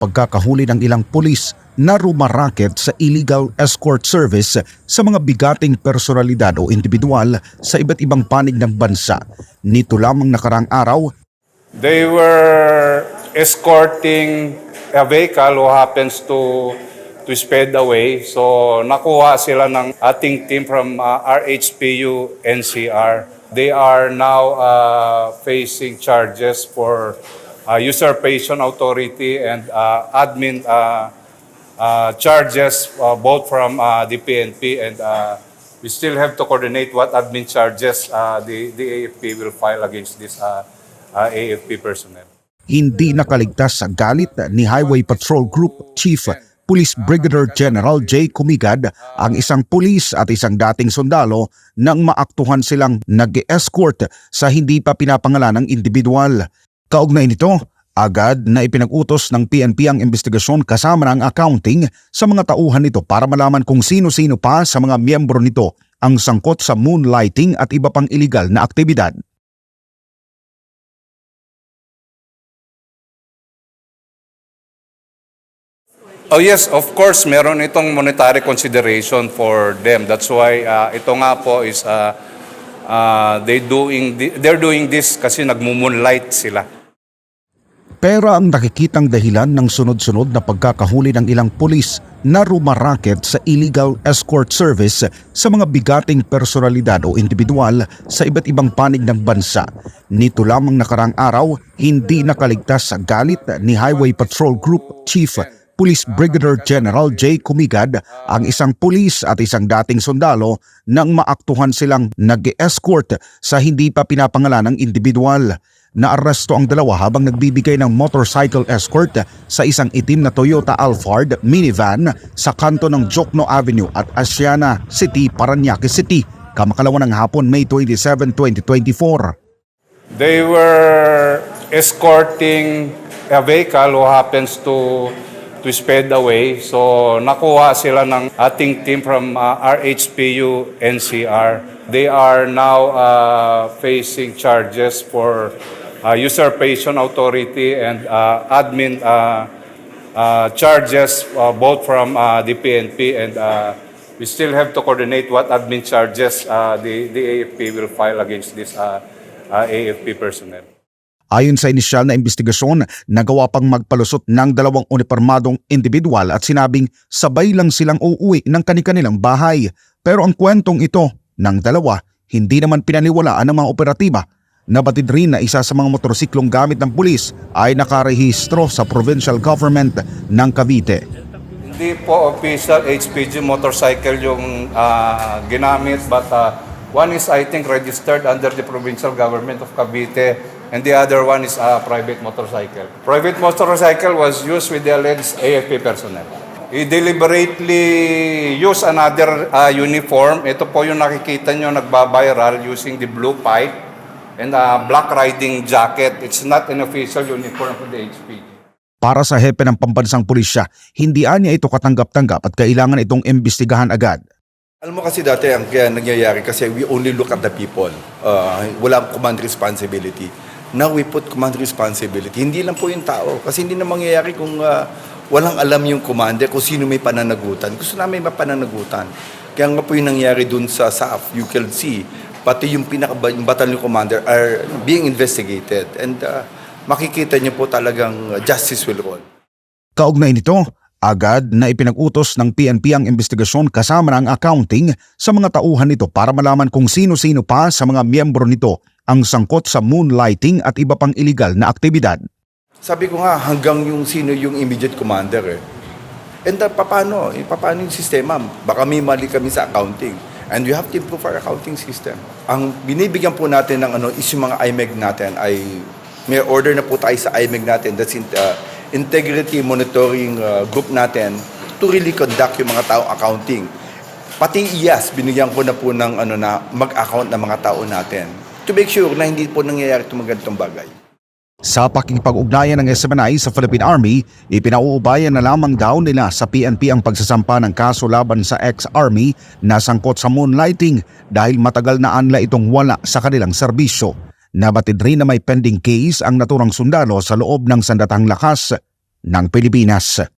pagkakahuli ng ilang pulis na rumaraket sa illegal escort service sa mga bigating personalidad o individual sa iba't ibang panig ng bansa. Nito lamang nakarang araw, they were escorting a vehicle who happens to speed away. So nakuha sila ng ating team from RHPU NCR. They are now facing charges for usurpation authority and admin charges both from the PNP, and we still have to coordinate what admin charges the AFP will file against this AFP personnel. hindi nakaligtas sa galit ni Highway Patrol Group Chief Police Brigadier General J. Kumigad ang isang pulis at isang dating sundalo nang maaktuhan silang nag-escort sa hindi pa pinapangalanang individual. Kaugnay nito, agad na ipinag-utos ng PNP ang investigasyon kasama ng accounting sa mga tauhan nito para malaman kung sino-sino pa sa mga miyembro nito ang sangkot sa moonlighting at iba pang iligal na aktibidad. Oh yes, of course, meron itong monetary consideration for them. That's why ito nga po is they're doing this kasi nagmo-moonlight sila. Pero ang nakikitang dahilan ng sunod-sunod na pagkakahuli ng ilang pulis na rumaraket sa illegal escort service sa mga bigating personalidad o individual sa iba't ibang panig ng bansa. Nito lamang nakarang araw, hindi nakaligtas sa galit ni Highway Patrol Group Chief Police Brigadier General J. Kumigad ang isang pulis at isang dating sundalo nang maaktuhan silang nag-escort sa hindi pa pinapangalanang individual. Naaresto ang dalawa habang nagbibigay ng motorcycle escort sa isang itim na Toyota Alphard minivan sa kanto ng Jokno Avenue at Asiana City, Parañaque City, kamakalawa ng hapon, May 27, 2024. They were escorting a vehicle who happens to speed away. So nakuha sila ng ating team from RHPU NCR. They are now facing charges for usurpation authority and admin charges both from the PNP, and we still have to coordinate what admin charges the AFP will file against this AFP personnel. Ayon sa inisyal na investigasyon, nagawa pang magpalusot ng dalawang unipormadong individual at sinabing sabay lang silang uuwi ng kani-kanilang bahay. Pero ang kwentong ito ng dalawa, hindi naman pinaniwalaan ng mga operatiba. Nabatid rin na isa sa mga motorsiklong gamit ng pulis ay nakarehistro sa provincial government ng Cavite. Hindi po official HPG motorcycle yung ginamit, but one is I think registered under the provincial government of Cavite, and the other one is a private motorcycle. Private motorcycle was used with the alleged AFP personnel. He deliberately used another uniform. Ito po yung nakikita nyo nagbabiral using the blue pipe and a black riding jacket. It's not an official uniform of the HPG. Para sa hepe ng pambansang pulisya, hindi niya ito katanggap-tanggap at kailangan itong imbestigahan agad. Alam mo kasi dati ang kaya nangyayari kasi we only look at the people. Walang command responsibility. Now we put command responsibility. Hindi lang po yung tao. Kasi hindi na mangyayari kung walang alam yung commander kung sino may pananagutan. Gusto namin may pananagutan. Kaya nga po yung nangyari dun sa SAF, you can see, pati yung battalion commander are being investigated. And makikita niyo po talagang justice will roll. Kaugnay nito, agad na ipinag-utos ng PNP ang investigasyon kasama ng accounting sa mga tauhan nito para malaman kung sino-sino pa sa mga miyembro nito ang sangkot sa moonlighting at iba pang iligal na aktibidad. Sabi ko nga, hanggang yung sino yung immediate commander eh. And paano yung sistema? Baka may mali kami sa accounting. And we have to improve our accounting system. Ang binibigyan po natin ng is yung mga IMEG natin ay may order na po tayo sa IMEG natin. That's integrity monitoring group natin to really conduct yung mga taong accounting. Pati IAS, binigyan ko na po ng na mag-account ng mga tao natin to make sure na hindi po nangyayari itong mga ganitong bagay. Sa pakikipag-ugnayan ng SMNI sa Philippine Army, ipinauubayan na lamang daw nila sa PNP ang pagsasampa ng kaso laban sa ex-Army na sangkot sa moonlighting dahil matagal na anla itong wala sa kanilang serbisyo. Nabatid rin na may pending case ang naturang sundalo sa loob ng sandatang lakas. ng Pilipinas.